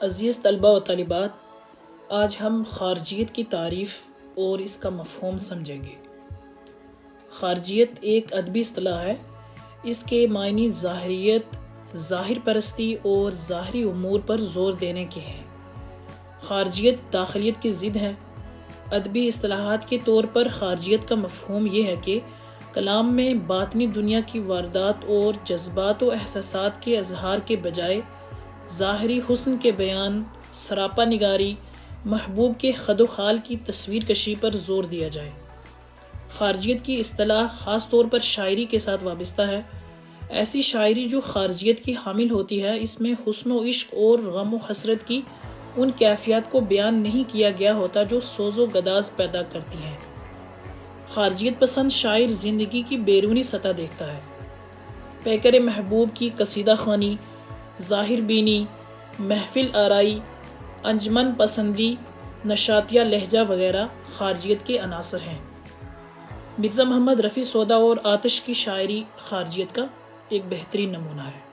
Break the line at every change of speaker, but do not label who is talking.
عزیز طلبہ و طالبات، آج ہم خارجیت کی تعریف اور اس کا مفہوم سمجھیں گے۔ خارجیت ایک ادبی اصطلاح ہے۔ اس کے معنی ظاہریت، ظاہر پرستی اور ظاہری امور پر زور دینے کے ہیں۔ خارجیت داخلیت کی ضد ہے۔ ادبی اصطلاحات کے طور پر خارجیت کا مفہوم یہ ہے کہ کلام میں باطنی دنیا کی واردات اور جذبات و احساسات کے اظہار کے بجائے ظاہری حسن کے بیان، سراپا نگاری، محبوب کے خد و خال کی تصویر کشی پر زور دیا جائے۔ خارجیت کی اصطلاح خاص طور پر شاعری کے ساتھ وابستہ ہے۔ ایسی شاعری جو خارجیت کی حامل ہوتی ہے، اس میں حسن و عشق اور غم و حسرت کی ان کیفیات کو بیان نہیں کیا گیا ہوتا جو سوز و گداز پیدا کرتی ہیں۔ خارجیت پسند شاعر زندگی کی بیرونی سطح دیکھتا ہے۔ پیکر محبوب کی قصیدہ خوانی، ظاہر بینی، محفل آرائی، انجمن پسندی، نشاطیہ لہجہ وغیرہ خارجیت کے عناصر ہیں۔ مرزا محمد رفیع سودا اور آتش کی شاعری خارجیت کا ایک بہترین نمونہ ہے۔